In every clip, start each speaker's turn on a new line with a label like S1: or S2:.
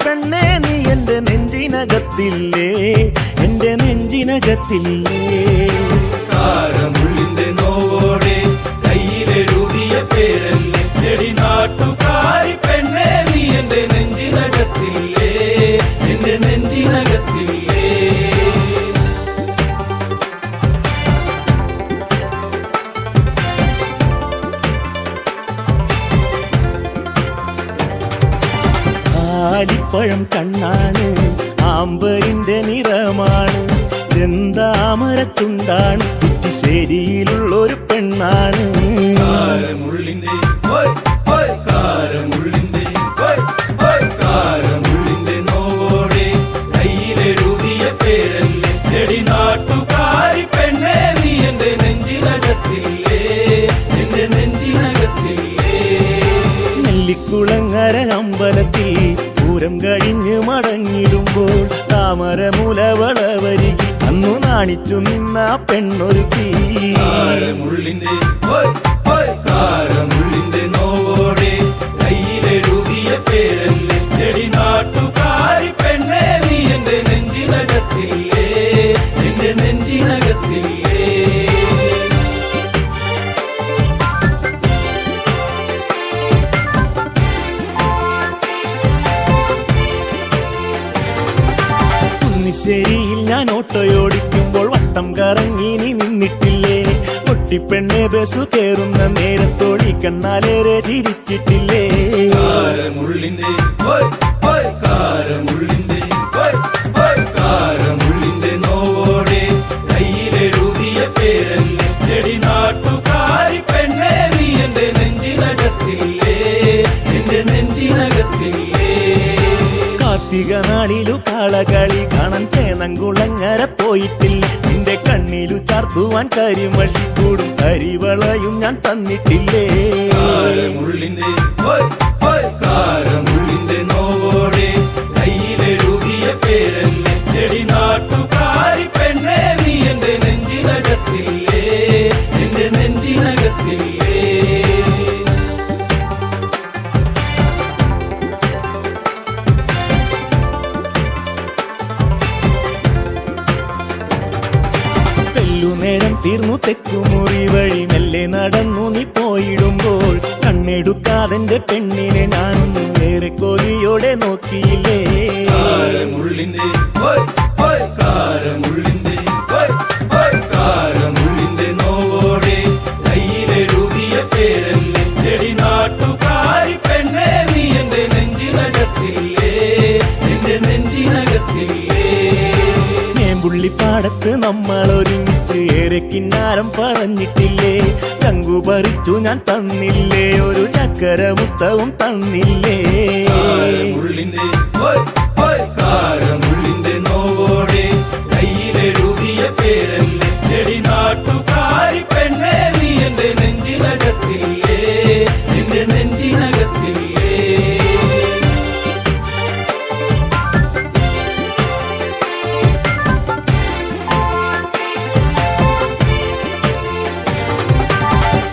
S1: പെണ്ണേ നീ എന്റെ നെഞ്ചിനകത്തില്ലേ, എന്റെ നെഞ്ചിനകത്തില്ലേ.
S2: കാരമുള്ളിന്റെ നോവോടെ കയ്യിലെഴുതിയ പേരല്ലേ എടി നാട്ടുകാരി പെണ്ണേ നീ എന്റെ നെഞ്ചിനകത്തില്ലേ, എന്റെ നെഞ്ചിനകത്തില്ലേ.
S1: ആലിപ്പഴം കണ്ണാണ്, ആമ്പലിന്റെ നിറമാണ്, ചെന്താമരത്തുണ്ടാണ്, കുറ്റിശ്ശേരിയിലുള്ളൊരു പെണ്ണാണ്.
S2: കാരമുള്ളിന്റെ കാരമുള്ളിന്റെ കാരമുള്ളിന്റെ നോവോടെ കയ്യിലെഴുതിയ പേരല്ലേ എടി നാട്ടുകാരി പെണ്ണേ നീ എന്റെ നെഞ്ചിനകത്തില്ലേ, എന്റെ നെഞ്ചിനകത്തില്ലേ.
S1: നെല്ലിക്കുളങ്ങര അമ്പലത്തിൽ പൂരം കഴിഞ്ഞ് മടങ്ങിടുമ്പോൾ താമരമുലവളവരികി അന്നു നാണിച്ചു നിന്ന പെണ്ണൊരുക്കി.
S2: കാരമുള്ളിന്റെ കാരമുള്ളിന്റെ നോവോടെ കയ്യിലെഴുതിയ പേരല്ലേ എടി നാട്ടുകാരി പെണ്ണേ നീ എന്റെ നെഞ്ചിനകത്തില്ലേ, എന്റെ നെഞ്ചിനകത്തില്ലേ.
S1: കുന്നിശ്ശേരിയിൽ ഞാൻ ഓട്ടോയോടിക്കുമ്പോൾ വട്ടം കറങ്ങി നീ നിന്നിട്ടില്ലേ, പൊട്ടിപ്പെണ്ണെ ബസ് കയറുന്ന നേരത്തോടി കണ്ണാലേറെ ചിരിച്ചിട്ടില്ലേ.
S2: കാരമുള്ളിന്റെ കാരമുള്ളിന്റെ കാരമുള്ളിന്റെ നോവോടെ കയ്യിലെഴുതിയ പേരല്ലേ എടി നാട്ടുകാരി പെണ്ണേ നീ എന്റെ നെഞ്ചിനകത്തില്ലേ, എന്റെ നെഞ്ചിനകത്തില്ലേ.
S1: കാർത്തിക നാളിലു കാളകളി കാണാൻ ചേന്നംകുളങ്ങര പോയിട്ടില്ല, നിന്റെ കണ്ണിലു ചാർത്തുവാൻ കരിമഴിക്കൂടും കരിവളയും ഞാൻ തന്നിട്ടില്ലേ.
S2: കാരമുള്ളിന്റെ കാരമുള്ളിന്റെ നോവോടെ കയ്യിലെഴുതിയ പേരല്ലേ എടി നാട്ടുകാരി പെണ്ണേ നീ എന്റെ നെഞ്ചിനകത്തില്ലേ, എന്റെ നെഞ്ചിനകത്തില്ലേ.
S1: നേരം തീർന്നു തെക്കുമുറി വഴി മെല്ലെ നടന്നു നീ പോയിടുമ്പോൾ കണ്ണെടുക്കാതെന്റെ പെണ്ണിനെ ഞാനൊന്നും ഏറെ കൊതിയോടെ നോക്കിയില്ലേ.
S2: കാരമുള്ളിന്റെ കാരമുള്ളിന്റെ കാരമുള്ളിന്റെ നോവോടെ കയ്യിലെഴുതിയ പേരല്ലേ എടി നാട്ടുകാരി പെണ്ണേ നീ എന്റെ നെഞ്ചിനകത്തില്ലേ, എന്റെ നെഞ്ചിനകത്തില്ലേ.
S1: പുള്ളിപ്പാടത്ത് നമ്മൾ ഒരുമിച്ച് ഏറെ കിന്നാരം പറഞ്ഞിട്ടില്ലേ, ചങ്കു പറിച്ചു ഞാൻ തന്നില്ലേ, ഒരു ചക്കരമുത്തവും തന്നില്ലേ.
S2: കാരമുള്ളിന്റെ കാരമുള്ളിന്റെ നോവോടെ കയ്യിലെഴുതിയ പേരല്ലേ എടി നാട്ടുകാരി പെണ്ണേ നീ എന്റെ നെഞ്ചിനകത്തില്ലേ, എന്റെ നെഞ്ചിനകത്തില്ലേ.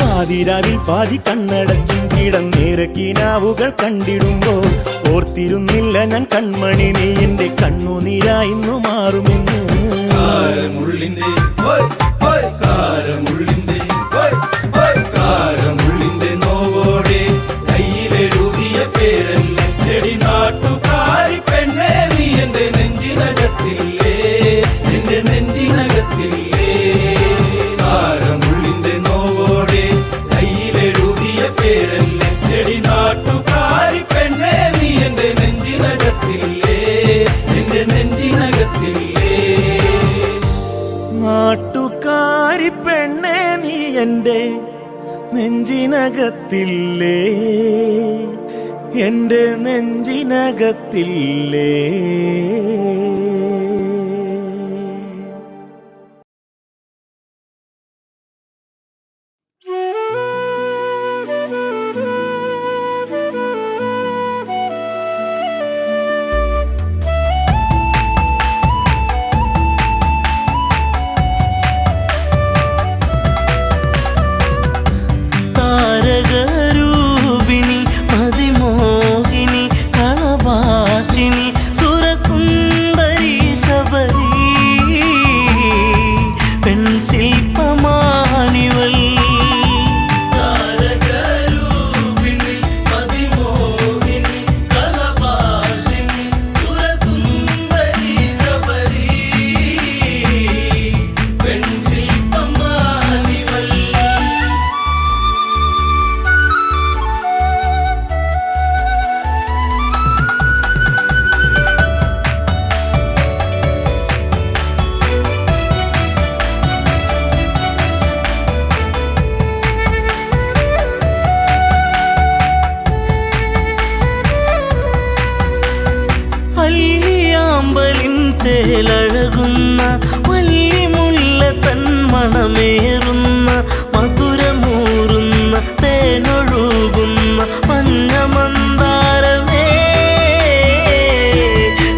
S1: പാതിരാവിൽ പാതി കണ്ണടച്ചും കിടന്നേറെ കിനാവുകൾ കണ്ടിടുമ്പോൾ ഓർത്തിരുന്നില്ല ഞാൻ കൺമണി നീ എന്റെ കണ്ണുനീരായിന്നു മാറുമെന്ന്.
S2: കാരമുള്ളിന്റെ കാരമുള്ളിന്റെ കാരമുള്ളിന്റെ നോവോടെ കയ്യിലെഴുതിയ പേരല്ലേ എടി നാട്ടുകാരി പെണ്ണേ നീ എന്റെ നെഞ്ചിനകത്തില്ലേ, എന്റെ നെഞ്ചിനകത്തില്ലേ. കാരമുള്ളിന്റെ നോവോടെ കയ്യിലെഴുതിയ പേരല്ലേ എടി നാട്ടുകാരി പെണ്ണേ നീ എന്റെ നെഞ്ചിനകത്തില്ലേ, എന്റെ നെഞ്ചിനകത്തില്ലേ.
S1: നാട്ടുകാരി പെണ്ണേ നീ എന്റെ നെഞ്ചിനകത്തില്ലേ, എന്റെ നെഞ്ചിനകത്തില്ലേ.
S3: താരകരൂപിണി മതിമോഹിനി കളഭാഷിണി തഴുകുന്ന വല്ലിമുല്ല തൻ മണമേറുന്ന മധുരമൂറുന്ന തേനൊഴുകുന്ന മഞ്ഞ മന്ദാരമേ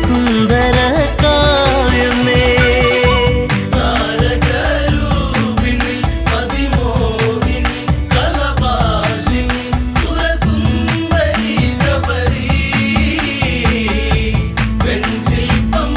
S3: സുന്ദര കാവ്യമേ
S2: താരകരൂപിണി അതിമോഹിനി കലഭാഷിണി സുരസുന്ദരി ശബരി പെൺശില്പമാണിവൾ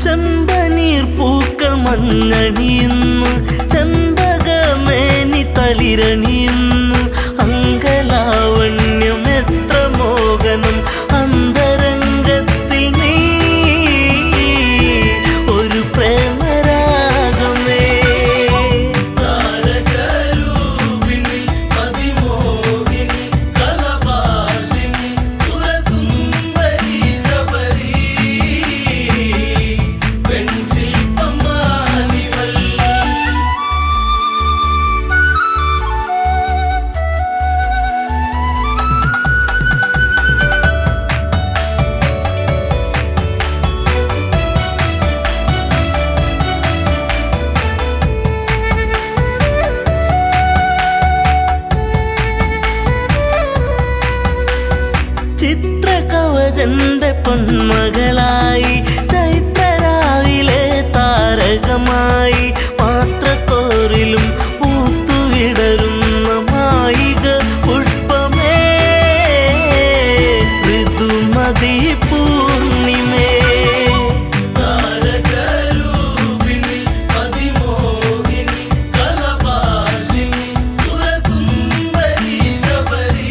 S3: ചെമ്പനീർ പൂക്കൾ മഞ്ഞണിയുന്നു ചെമ്പകമേനി തളിരണിയുന്നു അങ്കലാവണ്യം എത്ര മോഹനം അന്തരംഗത്തിൽ നീ ഒരു പ്രേമരാഗമേ
S2: താരകരൂപിണി അതിമോഹിനി കലഭാഷിണി സുരസുന്ദരി ശബരി പെൺശില്പമാണിവൾ
S3: ചിത്രകവചന്റെ പൊന്മകളായി ചൈത്രരാവിലെ താരകമായി പാത്രത്തോറിലും പൂത്തുവിടരുന്ന മായിക പുഷ്പമേ ഋതുമതി പൂർണിമേ
S2: താരകരൂപിണി അതിമോഹിനി കലഭാഷിണി സുരസുന്ദരി ശബരി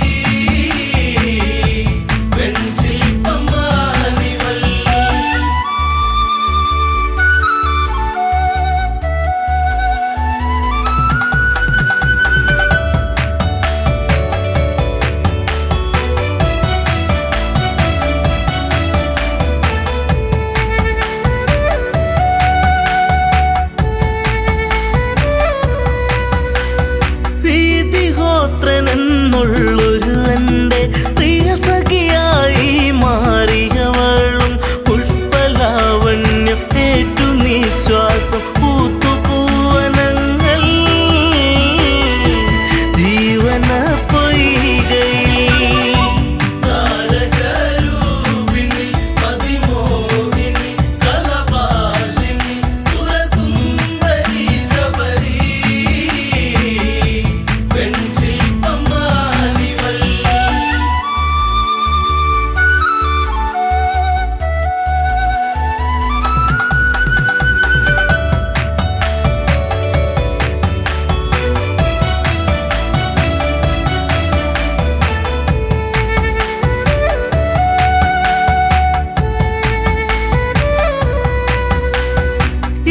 S2: പെൺശില്പമാണിവൾ
S3: വീതിഹോത്രനെന്നുള്ളൊരു എൻ്റെ പ്രിയ സഖിയായി മാറിയവളും പുഷ്പലാവണ്യം ഏറ്റു നിശ്വാസം പൂത്തുപൂവനങ്ങൾ ജീവന പൊയ്കയിൽ
S2: താരകരൂപിണി അതിമോഹിനി കലഭാഷിണി സുരസുന്ദരി ശബരി പെൺശില്പമാണിവൾ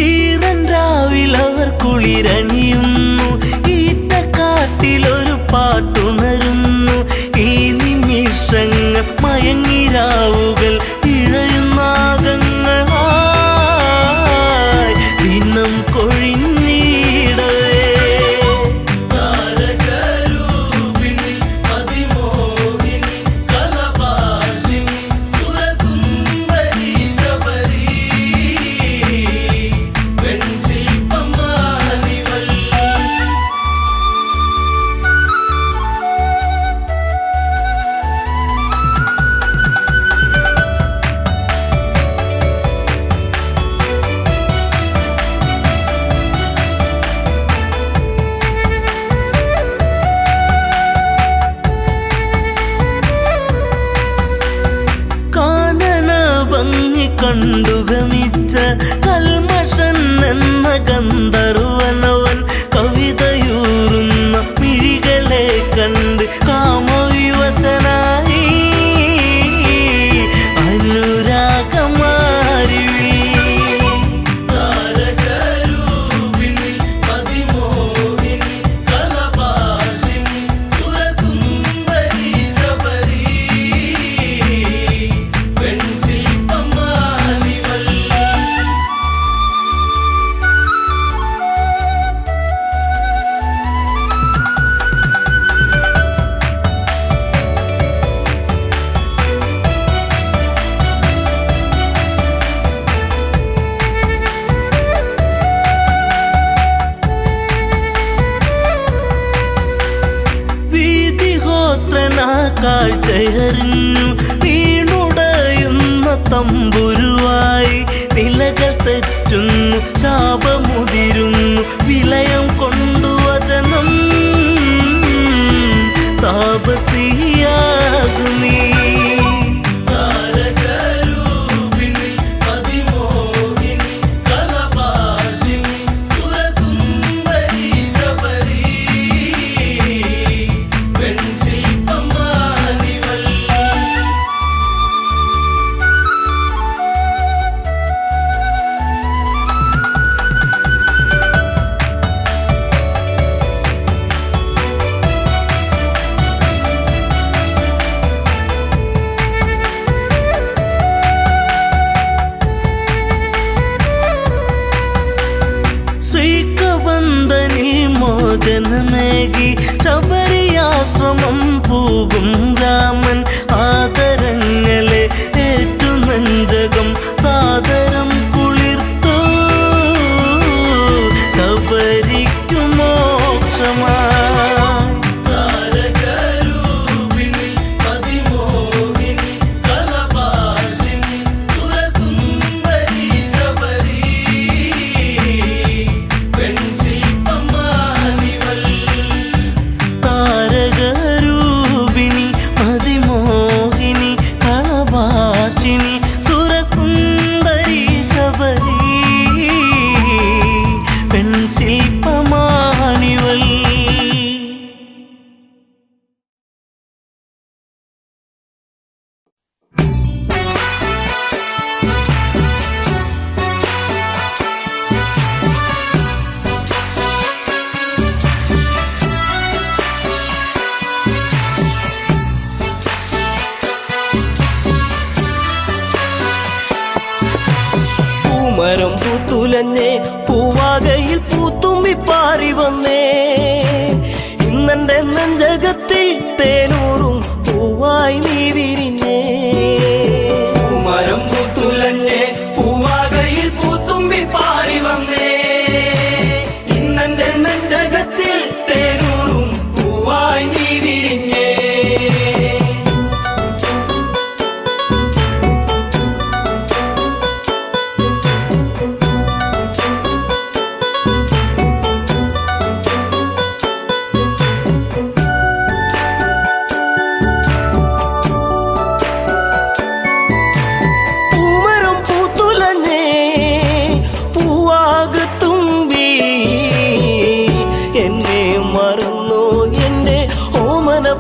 S3: ഈറൻ രാവിലവർ കുളിരണിയുന്നു ഈറ്റക്കാട്ടിലൊരു പാട്ടുണരുന്നു ഈ നിമിഷങ്ങൾ മയങ്ങിരാവുകൾ ഇഴയുന്നാഗങ്ങളായി ദിനം കൊഴിഞ്ഞിടവേ
S2: താരകരൂപിണി അതിമോഹിനി കലഭാഷിണി സുരസുന്ദരി ശബരി പെൺശില്പമാണിവൾ
S3: കാനന ഭംഗി കണ്ടുഗമിച്ച കൽമഷൻ എന്ന ഗന്ധർവനവൻ കവിതയൂറുന്ന മിഴികളെ കണ്ട് കാമവിവശനായി അനുരാഗമാരിവി
S2: താരകരൂപിണി അതിമോഹിനി കലഭാഷിണി സുര
S3: കാഴ്ചയറിഞ്ഞു വീണുടയുന്ന തമ്പുരുവായി നിലകൾ തെറ്റുന്നു ശാപമുതിരുന്നു വിലയം കൊണ്ടു വചനം താപസിയാകുന്നീ മോചനമേകി ശബരിയാശ്രമം പോകും രാമൻ ആദരങ്ങളെ ഏറ്റു നെഞ്ചകം സാദരം കുളിർത്തു ശബരിക്കു മോക്ഷമാ മരം പൂത്തുലഞ്ഞേ പൂവാകയിൽ പൂത്തുമ്പി പാറി വന്നേ ഇന്നെന്റെ നെഞ്ചകത്തിൽ തേനൂറും പൂവായി നീ വിരിഞ്ഞേ
S2: മരം പൂത്തുലഞ്ഞേ പൂവാകയിൽ പൂത്തുമ്പി പാറി വന്നേ ഇന്നെന്റെ നെഞ്ചകത്തിൽ തേനൂറും പൂവായി നീ വിരിഞ്ഞേ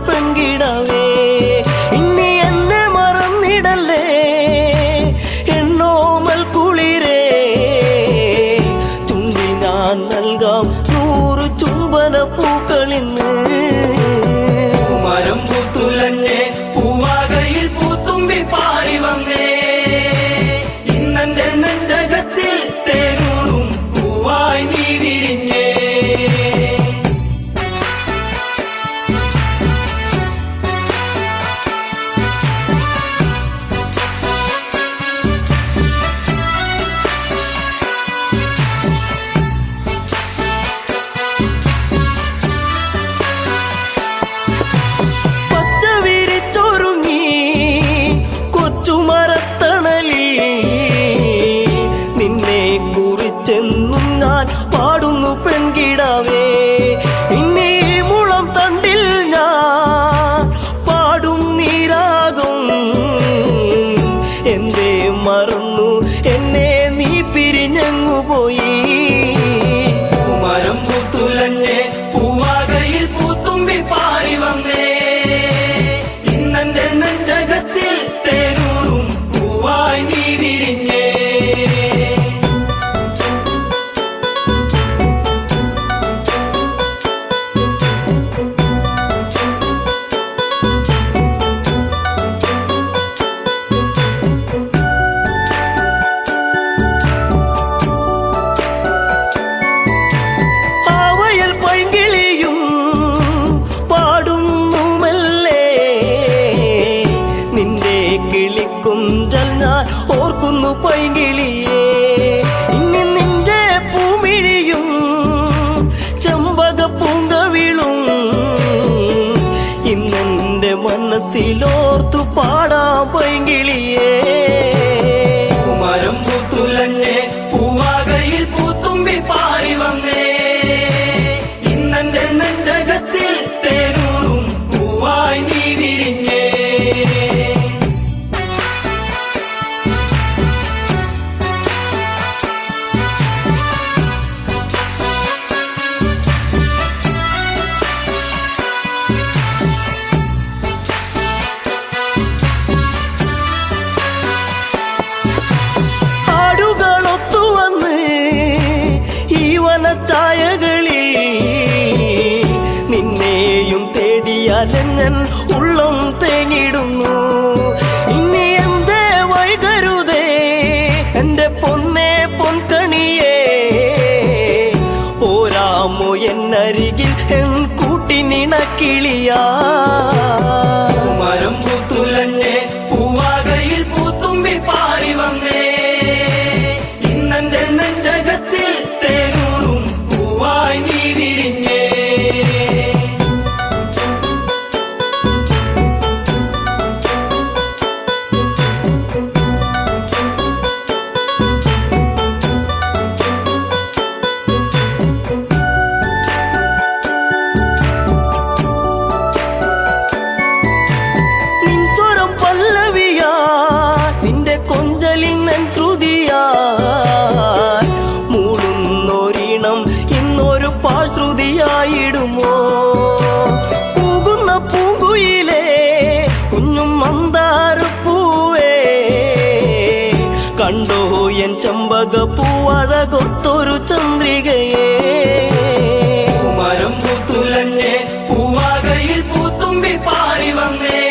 S3: പെൺകിടാവേ ഇനി എന്നെ മറന്നിടല്ലേ എന്നോമൽ കുളിരേ ചുണ്ടിൽ ഞാൻ നൽകാം 100 ചുംബന പൂക്കളിന്ന്
S2: മരം പൂത്തുലഞ്ഞേ പൂവാകയിൽ പൂത്തുമ്പി പാറി വന്നേ ഇന്നെന്റെ നെഞ്ചകത്തിൽ തേനൂറും പൂവായി നീ വിരിഞ്ഞേ
S3: ചെന്നും ഞാൻ പാടുന്നു പെൺകിടാവേ ഇന്നീ മുളം തണ്ടിൽ ഞാൻ പാടും നീരാകും എന്തേ മറന്നു എന്നെ നീ പിരിഞ്ഞങ്ങു പോയി
S2: മരം പൂത്തുലഞ്ഞേ പൂവാകയിൽ പൂത്തുമ്പി പാറി വന്നേ ഇന്നെന്റെ നെഞ്ചകത്തിൽ തേനൂറും പൂവായി നീ വിരിഞ്ഞേ
S3: കുഞ്ചൽ ഞാൻ ഓർക്കുന്നു പൈകിളിയേ ഇനി നിന്റെ പൂമിഴിയും ചെമ്പക പൂങ്കവിളും ഇന്നെന്റെ മനസ്സ് മനസ്സിലോർത്തു പാടാം പൈങ്കിളിയേ.
S2: മരം പൂത്തുലഞ്ഞേ പൂവാകയിൽ പൂത്തുമ്പി പാറി വന്നേ ഇന്നെന്റെ നെഞ്ചകത്തിൽ തേനൂറും പൂവായി നീ വിരിഞ്ഞേ.
S3: ചായകളിൽ നിന്നെയും തേടിയാലഞ്ഞൻ ഉള്ളം തേങ്ങിടുന്നു. ഇനി എന്തേ വൈകരുതേ എന്റെ പൊന്നേ പൊൻകണിയേ, പോരാമോ എന്നരികിൽ എൻ കൂട്ടിനിണക്കിളിയാ.
S2: മരം പൂത്തുലഞ്ഞേ പൂവാകയിൽ പൂത്തുമ്പി പാറി വന്നേ ഇന്നെന്റെ നെഞ്ചകത്തിൽ തേനൂറും പൂവായി നീ വിരിഞ്ഞേ.
S3: നിൻസ്വരം പല്ലവിയാ നിന്റെ കൊഞ്ചലിൻ ശ്രുതിയാ മൂടുന്നൊരീണം ഇന്നൊരു പാശ്രുതിയായിടുമോ. കൂകുന്ന പൂങ്കുയിലേ കുഞ്ഞും മന്ദാരപ്പൂവേ, കണ്ടോ എൻ ചമ്പക പൂവഴകൊത്തൊരു ചന്ദ്രികയേ.
S2: മരം പൂത്തുലഞ്ഞേ പൂവാകയിൽ പൂത്തുമ്പി പാറി വന്നേ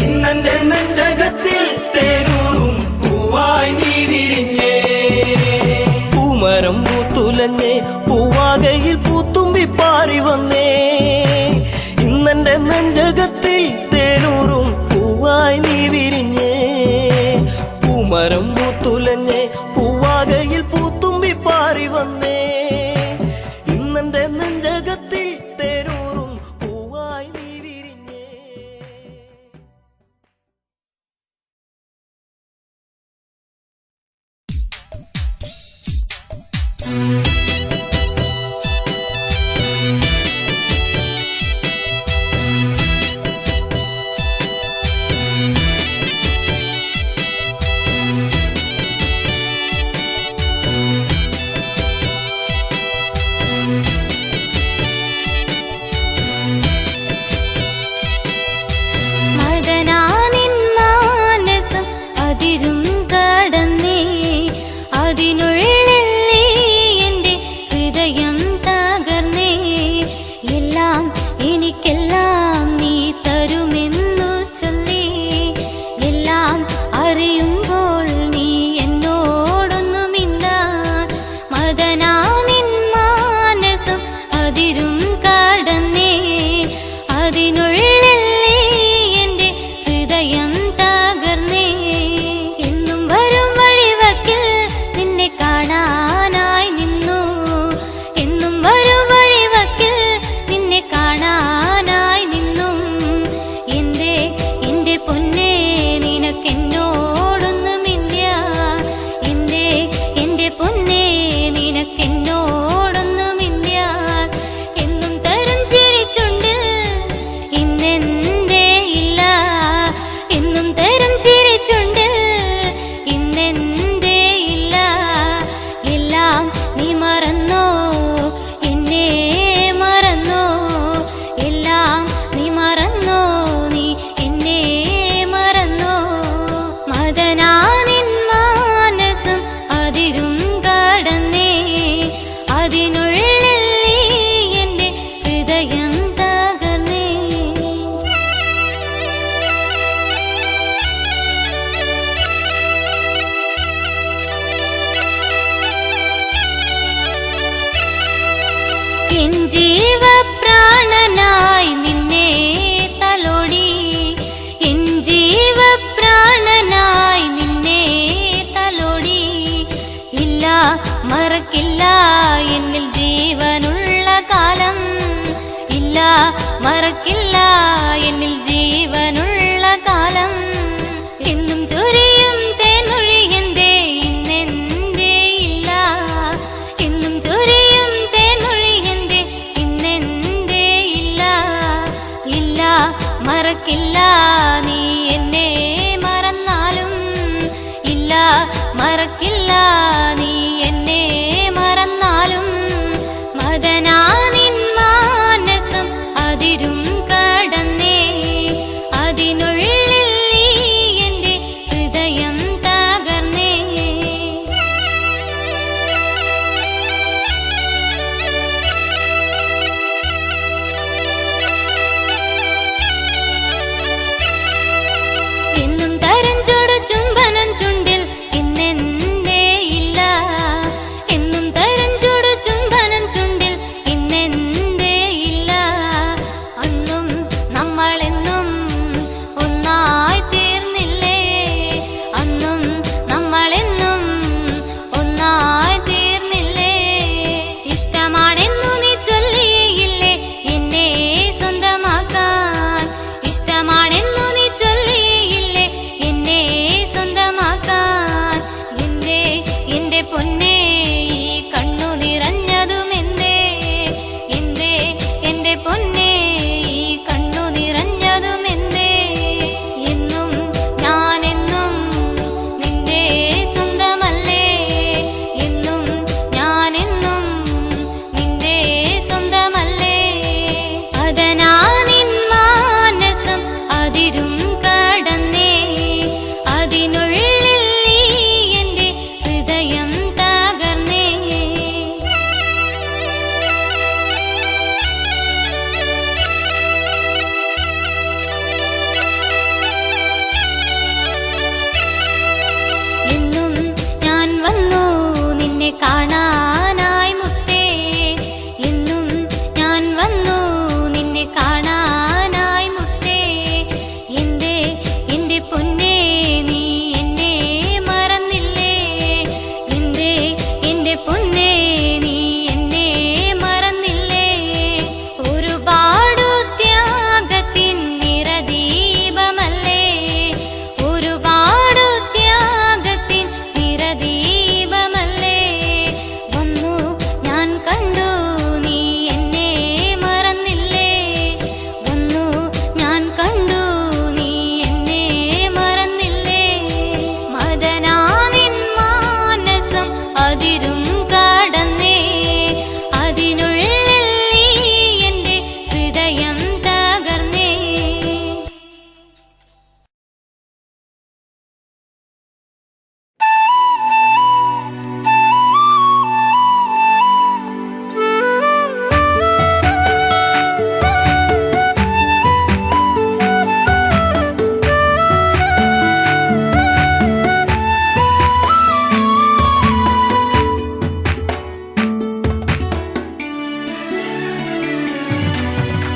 S2: ഇന്നെന്റെ നെഞ്ചകത്തിൽ തേനൂറും പൂവായി നീ വിരിഞ്ഞേ.
S3: പൂമരം പൂത്തുലഞ്ഞേ പൂവാകയിൽ പൂത്തുമ്പി പാറി വന്നേ ഇന്നെന്റെ നെഞ്ചകത്തിൽ തേനൂറും പൂവായി നീ വിരിഞ്ഞേ. പൂമരം പൂത്തുലഞ്ഞേ പൂവാകയിൽ പൂത്തുമ്പി പാറി വന്നേ ഇന്നെന്റെ നെഞ്ചകത്തിൽ തേനൂറും പൂവായി നീ വിരിഞ്ഞേ.
S4: മദനാനിൻ മാനസം അതിരും കടന്നേ അതിനുള്ളിൽ എന്റെ ഹൃദയം തകർന്നേ. എല്ലാം എനിക്കെല്ലാം നീ തരുമെന്നു ചൊല്ലി എല്ലാം അറിയുമ്പോൾ നീ എന്നോടൊന്നുമില്ല. മദനാനിൻ മാനസം അതിരും കടന്നേ അതിനുള്ളിൽ എന്റെ ഹൃദയം തകർന്നേ. എന്നും വരും വഴിവക്കിൽ നിന്നെ കാണാനായി നിന്നു എന്നും വരും വഴിവക്കിൽ നിന്നെ കാണാനായി നിന്നും എന്റെ പൊന്നേ നിനക്കെന്നോടൊന്നുമില്ല. എന്റെ പൊന്നേ നിനക്കെന്നോടൊന്നുമില്ല. എന്നും തരും ചിരിച്ചുണ്ട് ഇന്നെന്തേ ഇല്ല. എന്നും തരും ചിരിച്ചുണ്ട് ഇന്നെന്തേ ഇല്ല. എല്ലാം നീ മറന്നോ എന്നെ മറന്നോ. എല്ലാം നീ മറന്നോ നീ എന്നെ മറന്നോ. മദനാനിൻ മാനസം അതിരും കടന്നേ അതിനുള്ളിൽ എന്റെ ഹൃദയം തകർന്നേ. എൻ ജീവപ്രാണനായി നിന്നെ തലോടി എൻ ജീവപ്രാണനായി നിന്നെ തലോടി. ഇല്ല മറക്കില്ല എന്നിൽ ജീവനുള്ള കാലം. ഇല്ല മറക്കില്ല എന്നിൽ ജീവ മറക്കില്ല നീ എന്നെ മറന്നാലും മദനാ നിൻ മാനസം അതിരും കടന്നേ അതിനുള്ളിൽ നീ എൻ്റെ ഹൃദയം തകർന്നേ എന്നും തരഞ്ചോട് ചുംബനം ചുണ്ടിൽ ഇന്നെന്തേ ഇല്ല എന്നും തരഞ്ചോട് ചുംബനം ചുണ്ടിൽ ഇന്നെന്തേ ഇല്ല അന്നും നമ്മളെന്നും ഒന്നായി തീർന്നില്ലേ അന്നും നമ്മളെന്നും ഒന്നായി തീർന്നില്ലേ ഇഷ്ടമാണെന്നു നീ ചൊല്ലിയില്ലേ എന്നെ സ്വന്തമാക്കാൻ ഇഷ്ടമാണെന്നു നീ ചൊല്ലിയില്ലേ എന്നെ സ്വന്തമാക്കാൻ എന്റെ പൊന്നേ ഈ കണ്ണു നിറഞ്ഞതുമെന്തേ എന്റെ പൊന്നേ ഈ കണ്ണു നിറഞ്ഞതുമെന്തേ എന്നും ഞാനെന്നും നിന്റെ സ്വന്തമല്ലേ എന്നും ഞാനെന്നും നിന്റെ സ്വന്തമല്ലേ അതനാ നിൻ മാനസം അതിരും കടന്നേ അതിനുള്ളിൽ നീ എൻ്റെ ഹൃദയം തകർന്നേ എന്നും ഞാൻ വന്നു നിന്നെ കാണാനായി മുത്തേ എന്നും ഞാൻ വന്നു നിന്നെ കാണാനായി മുത്തേ എന്റെ പൊന്നേ നീ എന്നെ മറന്നില്ലേ എന്റെ പൊന്നേ നീ എന്നെ മറന്നില്ലേ ഒരുപാടു ത്യാഗത്തിൻ നിറദീപമല്ലേ ഒരുപാടു ത്യാഗത്തിൻ നിറദീപമല്ലേ വന്നു ഞാൻ കണ്ടു നീ എന്നെ മറന്നില്ലേ വന്നു ഞാൻ കണ്ടു നീ എന്നെ മറന്നില്ലേ മദനാ നിൻ മാനസം അതിരും കടന്നേ അതിനുള്ളിൽ നീ എൻ്റെ ഹൃദയം തകർന്നേ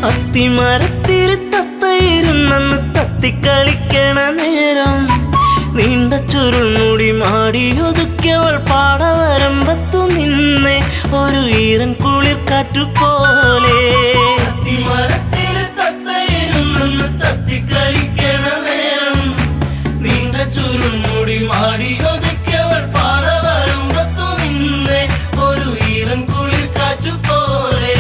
S3: അത്തിമരത്തിൽ തത്തയിരുന്നെന്ന് തത്തിക്കളിക്കണ നേരം നീണ്ട ചുരുൾമുടി മാടിയൊതുക്കിയവൾ പാടവരമ്പത്തു നിന്നെ ഒരു ഈറൻ കുളിർ കാറ്റുപോലെ അത്തിമരത്തിൽ തത്തയിരുന്നെന്ന് തത്തിക്കളിക്കണ നേരം നീണ്ട ചുരുൾമുടി മാടിയൊതുക്കിയവൾ പാടവരമ്പത്തു നിന്നെ ഒരു ഈറൻ കുളിർ കാറ്റുപോലെ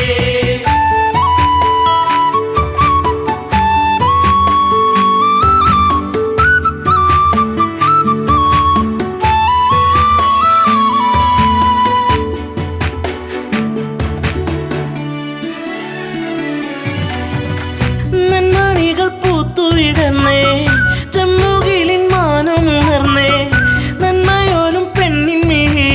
S3: നന്മണികൾ പൂത്തുവിടന്നേ ചെമ്മുകിലിൻ മാനമുണർന്നേ നന്മയോലും പെണ്ണിൻമിഴി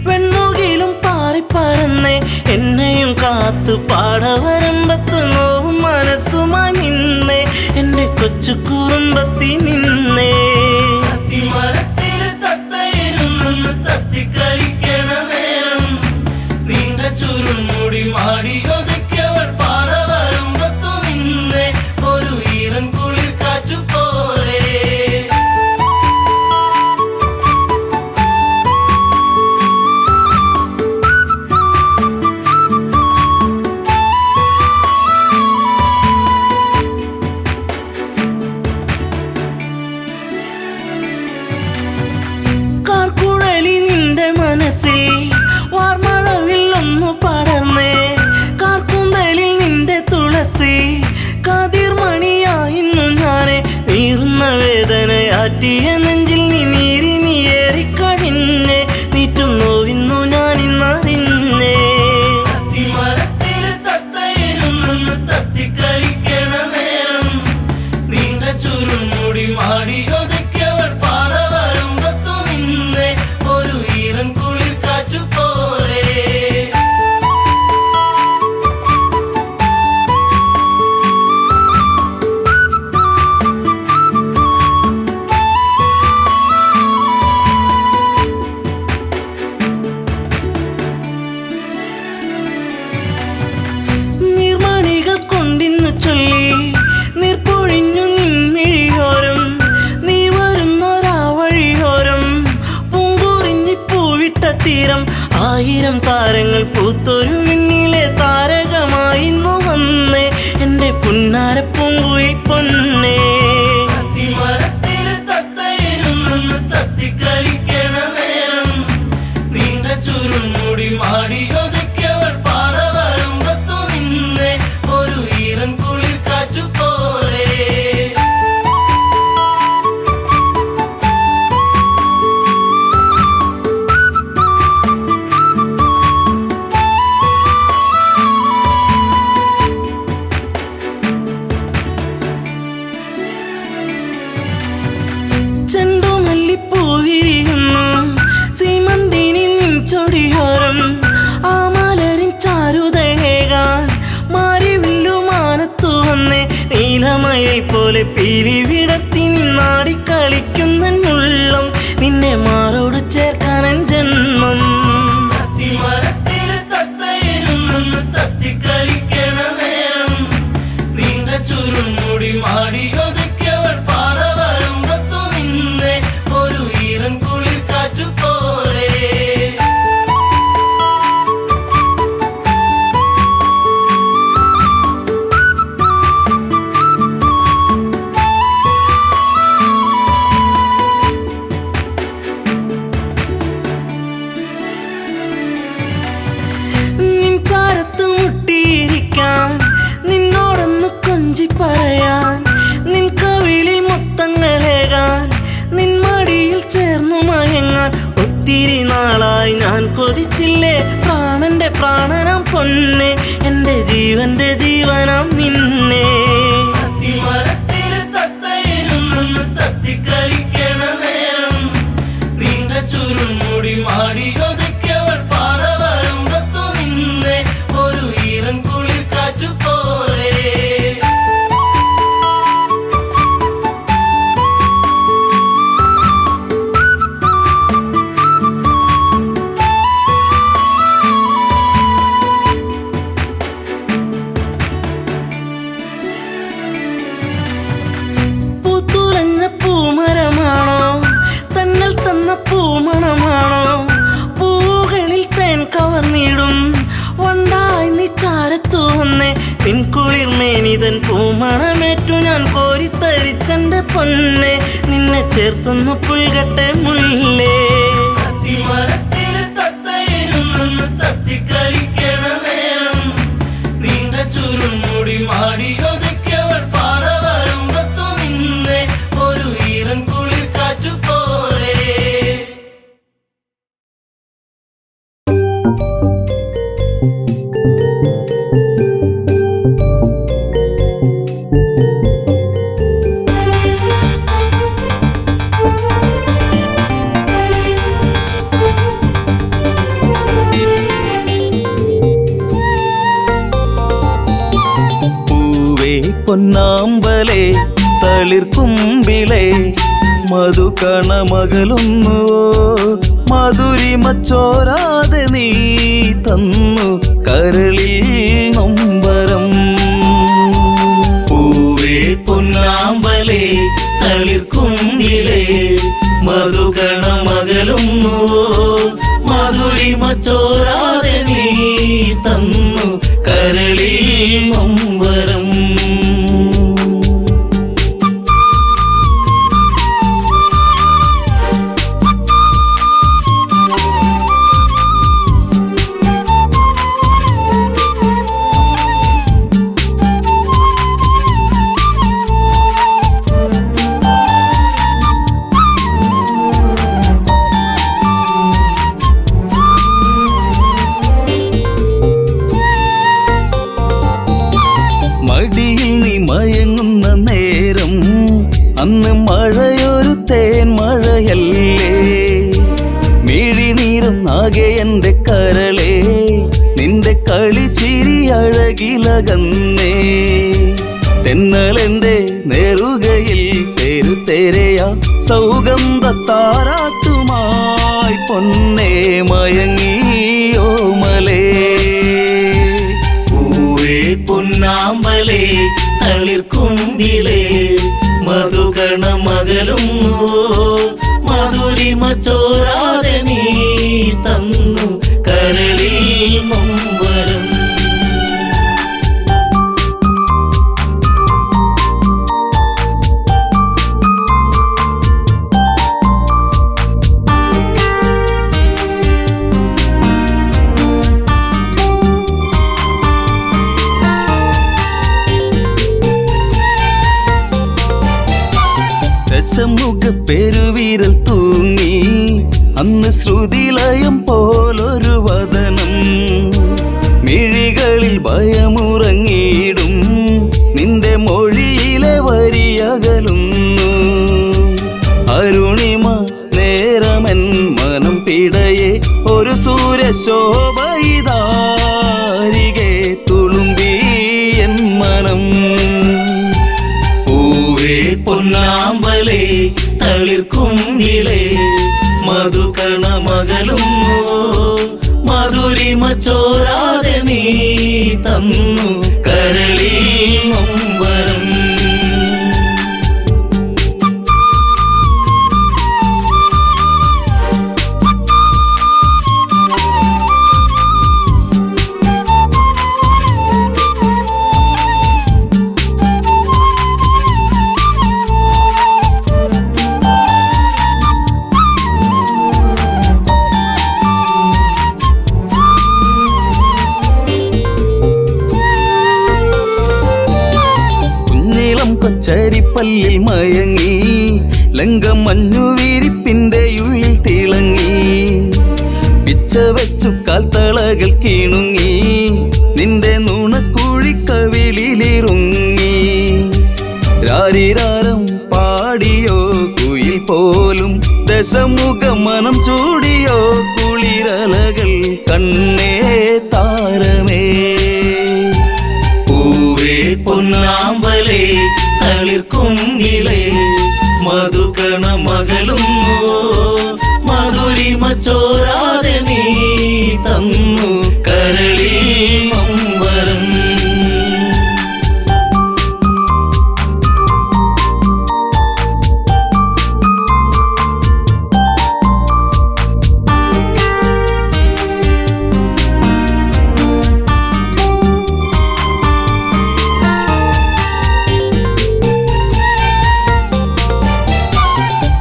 S3: വെണ്ണുകിലും പാറിപ്പറന്നേ എന്നെയും കാത്തു പാടവരമ്പത്ത് നോവും മനസ്സുമായി നിന്നേ എന്റെ കൊച്ചു കുറുമ്പത്തി നിന്നേ അത്തിമരത്തില് തത്തയിരുന്നെന്ന് തത്തിക്കളിക്കണ നേരം നീണ്ട ചുരുൾമുടി മാടിയൊതുക്കിയവൾ പാടവരമ്പത്തു നിന്നേ ഒരു ഈറൻ കുളിർ കാറ്റുപോലെ തീരം 1000 താരങ്ങൾ പൂത്തൊരു വിണ്ണിലെ താരകമായിന്നു വന്നേ എൻ്റെ പുന്നാരപ്പൂങ്കുയിൽ പൊന്നേ.
S2: അത്തിമരത്തില് തത്തയിരുന്നെന്ന് തത്തിക്കളിക്കണ നേരം നീണ്ട ചുരുൾമുടി മാടിയൊതുക്കിയവൾ പാടവരമ്പത്തു നിന്നെ ഒരു ഈറൻ കുളിർ കാറ്റുപോലെ.
S3: ചെണ്ടുമല്ലിപ്പൂവിരിയുന്നു സീമന്തിനി നിൻ ചൊടിയോരം ആ മലരിൻ ചാരുതയേകാൻ മാരിവില്ലുമാനത്തു വന്നേ നീലമയിൽ പോലെ പിരിവിടത്തി നിന്നാടിക്കളിക്കുന്നുള്ളം നിന്നെ മാറോട് ചേർക്കാനൻ ജന്മം.
S2: അത്തിമരത്തില് തത്തയിരുന്നെന്ന് തത്തിക്കളിക്കണ നേരം നീണ്ട ചുരുൾമുടി മാടിയൊതുക്കിയവൾ പാടവരമ്പത്തു നിന്നെ ഒരു ഈറൻ കുളിർ കാറ്റുപോലെ.
S3: നിൻ ചാരത്ത് മുട്ടിയിരിക്കാൻ നിന്നോടൊന്ന് കൊഞ്ചി പറയാൻ നിൻ കവിളിൽ മുത്തങ്ങളേകാൻ നിൻ മടിയിൽ ചേർന്നു മയങ്ങാൻ ഒത്തിരി നാളായി ഞാൻ കൊതിച്ചില്ലേ പ്രാണന്റെ പ്രാണനാം പൊന്നെ എൻ്റെ ജീവന്റെ ജീവനാം നിന്നെ.
S2: അത്തിമരത്തില് തത്തയിരുന്നെന്ന് തത്തിക്കളിക്കണ നേരം നീണ്ട ചുരുൾമുടി മാടിയൊതുക്കിയവൾ പാടവരമ്പത്തു നിന്നെ ഒരു ഈറൻ കുളിർ കാറ്റുപോലെ.
S3: പൂത്തുലഞ്ഞ പൂമരമാണോ തന്നൽ തന്ന പൂമണമാണോ പൂകളിൽ തേൻ കവർന്നിടും വണ്ടായി നീ ചാരത്തു വന്നേ നിൻ കുളിർമേനിതൻ പൂമണമേറ്റു ഞാൻ കോരിത്തരിച്ചെന്റെ പൊന്നെ നിന്നെ ചേർത്തൊന്നു പുൽകട്ടെ മുല്ലേ.
S2: അത്തിമരത്തില് തത്തയിരുന്നെന്ന് തത്തിക്കളിക്കണ നേരം നീണ്ട ചുരുൾമുടി മാടിയൊതുക്കിയവൾ പാടവരമ്പത്തു നിന്നെ ഒരു ഈറൻ കുളിർ കാറ്റുപോലെ.
S1: പൂവേ പൊന്നാമ്പലേ തളിർക്കുമ്പിളേ മധുകണമകലുന്നുവോ മധുരിമച്ചോരാതെ നീ തന്നു കരളിൽ നൊമ്പരം. പൂവേ പൊന്നാമ്പലേ തളിർക്കുമ്പിളേ മധുകണമകലുന്നുവോ മധുരിമച്ചോരാതെ നീ തന്നു കരളിൽ നൊമ്പരം. മടിയിൽ നീ മയങ്ങുന്ന നേരം അന്ന് മഴയൊരു തേൻ മഴയല്ലേ മിഴിനീരും ആകെ എൻ്റെ കരളേ നിന്റെ കളിച്ചിരി അഴകിലകന്നേ തെന്നലെന്റെ നേറുകയിൽ തെരുതെരയാ സൗഗന്ധ താരാട്ടുമായി പൊന്നേ മയങ്ങിയോ മലേ. പൂവേ പൊന്നാമ്പലേ തളിർക്കുമ്പിളേ മധുകണമകലുന്നു മധുരിമ ചോരാതെ നീ തന്നു പെരുവിരൽ തൂങ്ങി അന്ന് ശ്രുതിലയം പോലൊരു വദനം മിഴികളിൽ ഭയമുറങ്ങിയിടും നിന്റെ മൊഴിയിലെ വരിയകലുന്നു അരുണിമ നേരമൻ മനം പിടയെ ഒരു സൂര്യശോഭയിതാരികെ തുളുമ്പി എൻ മനം
S2: പൂവേ പൊന്നാമ്പലേ തളിർക്കുങ്കിളേ മധുകണമകലും മധുരിമ ചോരാതെ നീ തന്നു കരളിൽ നൊമ്പരം
S1: കൊച്ചരിപ്പല്ലിൽ മയങ്ങി ലങ്കം മഞ്ഞുവിരിപ്പിന്റെ ഉള്ളിൽ തിളങ്ങി പിച്ച വെച്ചു കാൽത്തളകൾ കിണുങ്ങി നിന്റെ നുണക്കുഴിക്കവിളിലിറുങ്ങി രാരിരാരം പാടിയോ കുയിൽ പോലും ദശമുഖ മനം ചൂടിയോ കുളിരലകൾ കണ്ണേ താരമേ
S2: പൂവേ പൊന്നാമ്പലേ തളിർക്കുങ്കിളേ മധുകണമകലും മധുരിമ ചോരാതെ നീ തന്നു കരളിൽ നൊമ്പരം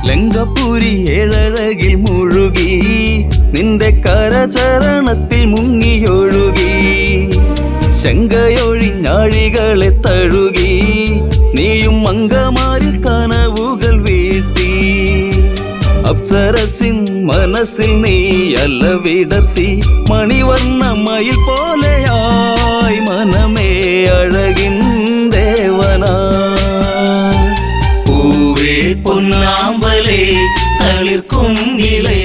S1: ലങ്കപുരി ഏഴഴകിൽ മുഴുകി നിന്റെ കരചരണത്തിൽ മുങ്ങിയൊഴുകി ശങ്കയൊഴിഞ്ഞാഴികളെ തഴുകി നീയും അങ്കമാരിൽ കനവുകൾ വീഴ്ത്തി അപ്സരസിൻ മനസ്സിൽ നീ അല്ല വിടർത്തി മണിവർണ്ണ മയിൽ പോലെയായി മനമേ അഴകിൻ ദേവനാ
S2: പൂവേ പൊന്നാമ്പലേ തളിർക്കുങ്കിളേ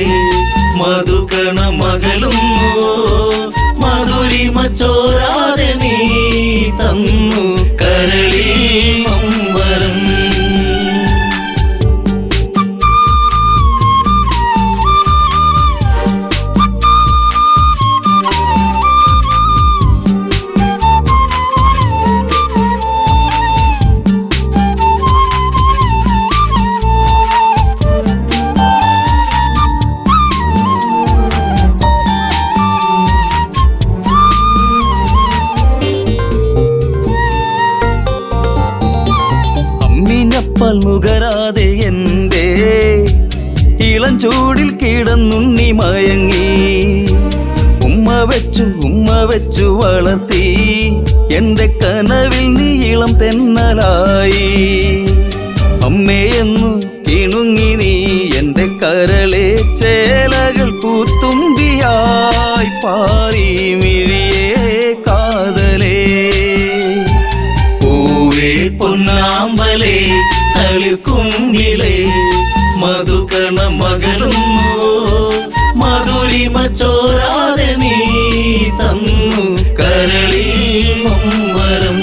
S2: മധുകണമകലും മധുരിമ ചോരാതെ നീ തന്നു കരളിൽ നൊമ്പരം
S1: നുകരാതെ എൻ്റെ ഇളം ചൂടിൽ കിടന്നുണ്ണി മയങ്ങി ഉമ്മ വെച്ചു വളർത്തി എൻ്റെ കനവിൽ നീ ഇളം തെന്നലായി അമ്മയെന്നു കിണുങ്ങി നീ എൻ്റെ കരളെ ചേലകൾ പൂത്തുമ്പിയായി പാറി മിഴിയേ കാതലേ
S2: പൂവേ പൊന്നാമ്പലേ തളിർക്കുങ്കിളേ മധുകണമകലും മധുരിമ ചോരാതെ നീ തന്നു കരളിൽ നൊമ്പരം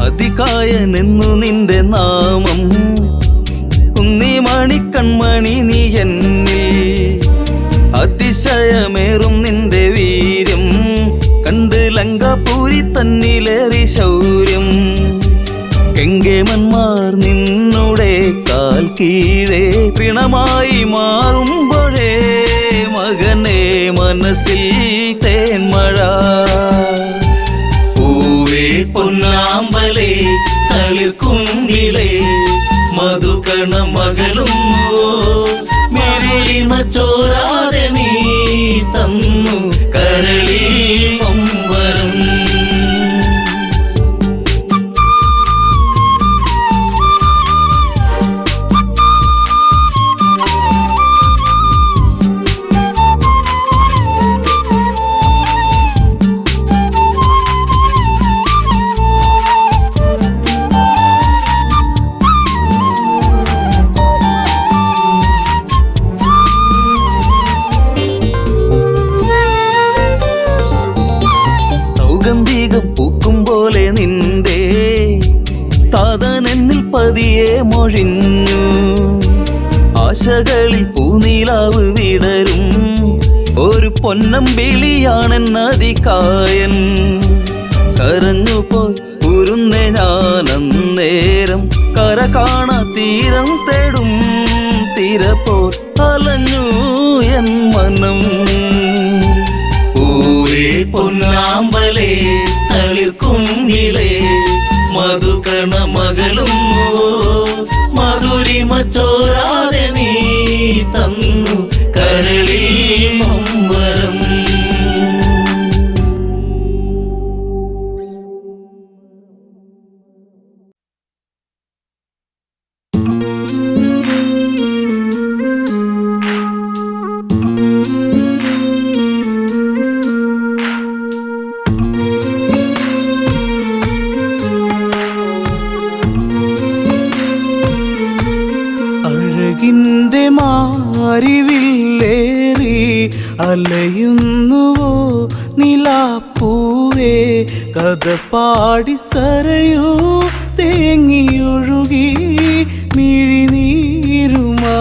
S1: അതികായനെന്നു നിന്റെ നാമം കുന്നിമണി കൺമണി നീ എന്നിൽ അതിശയമേറും നിന്റെ വീര്യം കണ്ട് ലങ്കാപുരി തന്നിലേറി ശൗര്യം കെങ്കേമന്മാർ നിന്നുടെ കാൽ കീഴേ പിണമായി മാറുമ്പോഴേ മകനെ മനസ്സിൽ തേന്മഴ
S2: പൂവേ തളിർക്കുങ്കിളേ മധുകണ മകളും മരുളിമ ചോരാതെ നീ തന്നു കരളിൽ നൊമ്പരം.
S1: പൂക്കും പോലെ നിന്റെ താതനെന്നിൽ പതിയെ മൊഴിഞ്ഞു. ആശകളിൽ പൂനീലാവ് വിടരും ഒരു പൊന്നമ്പിളിയാണെന്നതികായൻ. കരഞ്ഞുപോയി ഉരുന്നെ ഞാനന്നേരം കര കാണാ തീരം തേടും തിരപ്പോൾ അലഞ്ഞു എൻ മനം.
S2: പൂവേ പൊന്നാമ്പലേ തളിർക്കുങ്കിളേ മധുകണ മകളും മധുരിമ ചോരാതെ നീ തന്നു കരളിൽ നൊമ്പരം.
S3: അഴകിൻ്റെ മാരിവില്ലേറി അലയുന്നുവോ നിലാപ്പൂവേ കഥ പാടി സരയൂ തേങ്ങിയൊഴുകി മിഴിനീരുമാ.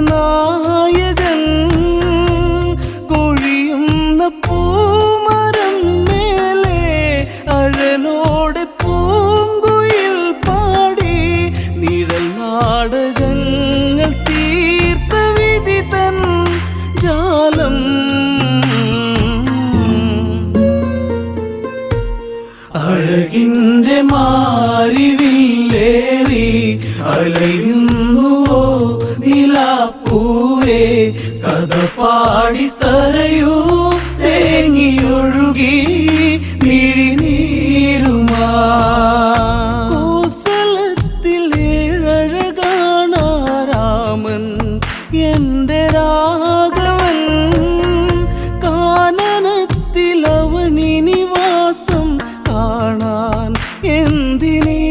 S3: സൂര്യനായകൻ കൊഴിയുന്ന പൂമരം മേലെ അഴലോടെ പൂങ്കുയിൽ പാടി നിഴൽ നാടകങ്ങൾ തീർത്ത വിധി തൻ ജാലം. അഴകിൻ്റെ മാരിവില്ലേറി അലയുന്നുവോ നിലാപ്പൂവേ കഥ പാടി സരയൂ തേങ്ങിയൊഴുകി മിഴിനീരുമാ. കോസലത്തിൽ ഏഴഴകാണാ രാമൻ എൻ്റെ രാഘവൻ. കാനനത്തിൽ അവനിനി വാസം കാണാൻ എന്തിനീ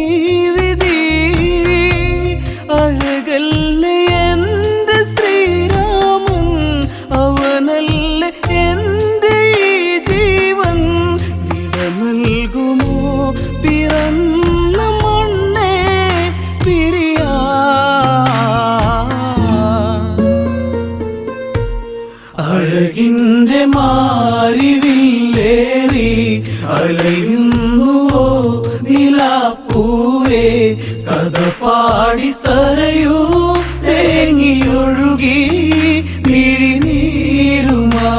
S3: വിധി. അഴകല്ലേ എൻ്റെ ശ്രീരാമൻ, അവനല്ലേ എൻ്റെ ഈ ജീവൻ. വിട നൽകുമോ പിറന്ന മണ്ണേ പിരിയാ. അഴകിൻ്റെ മാരിവില്ലേറി അലയുന്നുവോ നിലാപ്പൂവേ കഥ പാടി സരയൂ തേങ്ങിയൊഴുകി മിഴിനീരുമാ.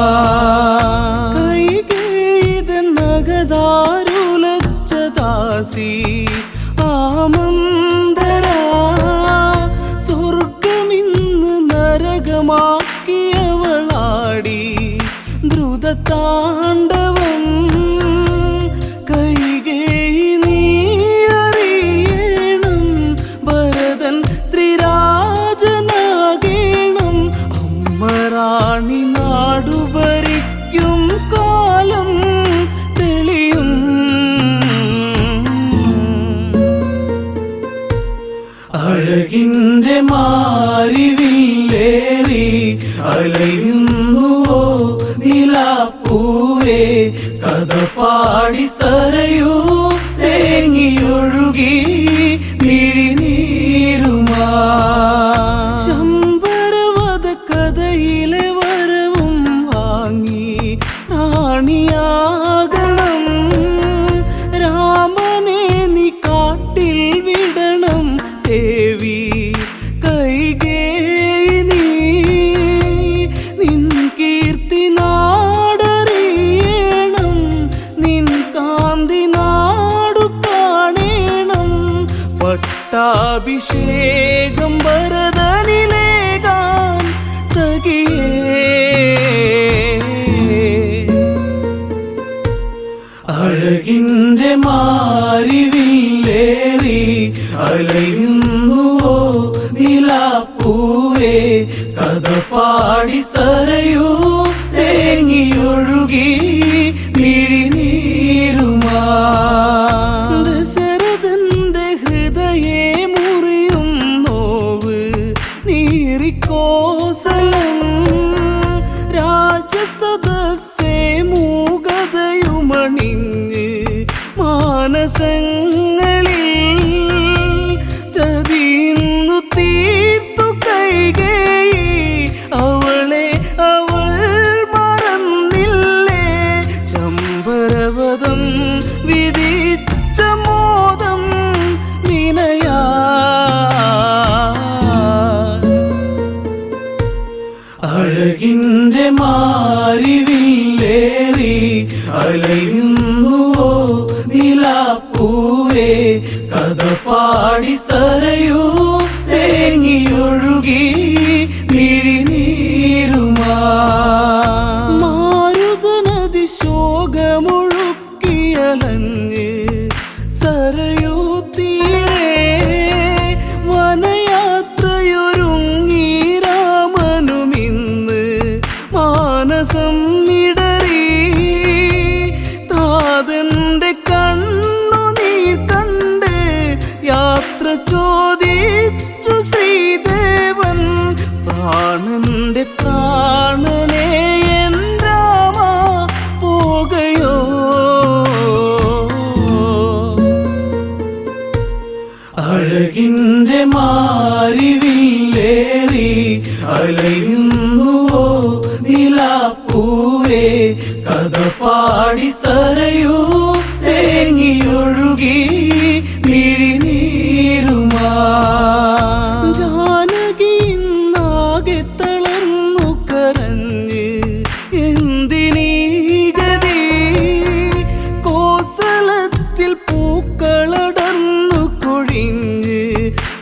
S3: കൈകേയിതൻ നഗതാരുലച്ച ദാസി ആമന്തരാ. സ്വർഗമിന്ന് നരകമാക്കിയവളാടി ദ്രുതതാണ്ഡവം. കൈകേയി നീ അറിയണം, ഭരതൻ ശ്രീരാജനാകേണം. അമ്മറാണി നാടുഭരിക്കും കാലം തെളിയും. അഴകിൻ്റെ മാരിവില്ലേറി അലയുന്നുവോ നിലാപ്പൂവേ
S2: പാടി സരയൂ തേങ്ങിയൊഴുകി മിഴിനീരുമാ.
S3: ശമ്പരവധ കഥയിലെ വരവും വാങ്ങി റാണിയാകണം. രാമനെ നീ കാട്ടിൽ വിടണം ദേവി കൈകേയി നീ. നിൻ കീർത്തി നാടറിയണം, നിൻ കാന്തി നാടു കാണേണം. പട്ടാഭിഷേകം ഭരതനിലേകാൻ സഖിയേ.
S2: അഴകിൻ്റെ മാരിവില്ലേറി അലയുന്നുവോ നിലാപ്പൂവേ. കഥ പാടി സരയൂ തേങ്ങിയൊഴുകി മിഴിനീരുമാ.
S3: ദശരഥന്റെ ഹൃദയേ മുറിയും നോവ് നീറിക്കോസലം. രാജസദസ്സേ മൂകതയുമണിഞ്ഞ് മാനസങ്ങളിൽ ചതിയുന്നു തീർത്തു കൈകേയി. അവളെ അവൾ മറന്നില്ലേ, ശമ്പരവധം വിധിച്ച മോദം നിനയാ.
S2: അഴകിൻ്റെ മാരിവില്ലേറി അലയുന്നുവോ നിലാപ്പൂവേ. കഥ പാടി സരയൂ തേങ്ങിയൊഴുകി മിഴിനീരുമാ.
S3: മാരുതനദി ശോകമൊഴുക്കിയലഞ്ഞ് സരയൂ തീരെ വനയാത്രയൊരുങ്ങി രാമനുമിന്ന് മാനസം ഇടറി. താതന്റെ കണ്ണുനീർ കണ്ട് യാത്ര ചോദിച്ചു ശ്രീദേവൻ. പ്രാണന്റെ പ്രാണനെ എൻ രാമ പോകയോ.
S2: അഴകിൻ്റെ മാരിവില്ലേറി അലയുന്നുവോ നിലാപ്പൂവേ. കഥ പാടി സരയൂ തേങ്ങിയൊഴുകി മിഴിനീരുമാ.
S3: ജാനകി ഇന്നാകെ തളർന്നു കരഞ്ഞ് എന്തിനീ ഗതി. കോസലത്തിൽ പൂക്കളടർന്നു കൊഴിഞ്ഞ്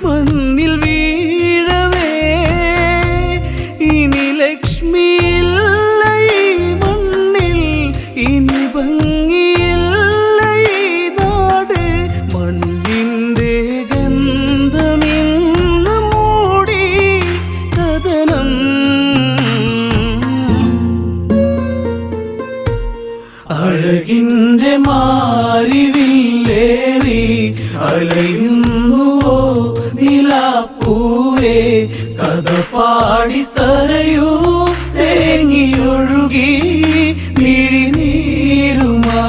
S3: മണ്ണിൽ വീഴവേ. ഇനി ലക്ഷ്മിയില്ല ഈ മണ്ണിൽ, ഇനി ഭംഗിയില്ല ഈ നാട്. മണ്ണിൻ്റെ ഗന്ധമിന്ന് മൂടി കഥനം.
S2: അഴകിൻ്റെ മാരിവില്ലേറി അലയുന്നുവോ നിലാപ്പൂവേ. കഥ പാടി സരയൂ തേങ്ങിയൊഴുകി മിഴിനീരുമാ.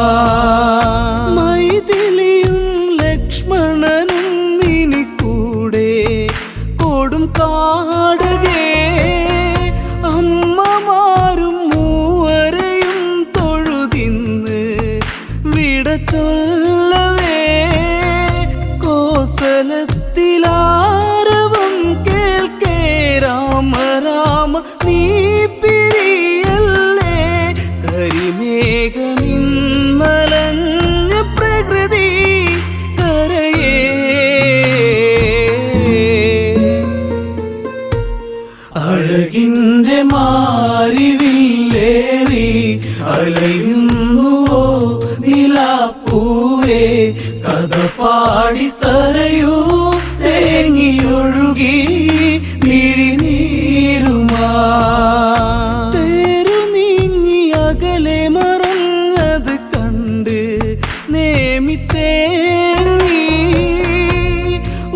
S3: മൈഥിലിയും ലക്ഷ്മണനും ഇനി കൂടെ കൊടും കാടകേ. അമ്മമാരും മൂവരെയും തൊഴുതിന്ന് വിട ചൊല്ലവേ. കോസലത്തിലാരവം കേൾക്കേ രാമ രാമ നീ പിരിയല്ലേ. കരിമേഘമിന്നലഞ്ഞ പ്രകൃതി കരയേ.
S2: അഴകിൻ്റെ മാരിവില്ലേറി അലയുന്നുവോ നിലാപ്പൂവേ. കഥ പാടി സരയൂ തേങ്ങിയൊഴുകി മിഴിനീരുമാ.
S3: തേരു നീങ്ങി അകലെ മറഞ്ഞത് കണ്ട് നേമി തേങ്ങി.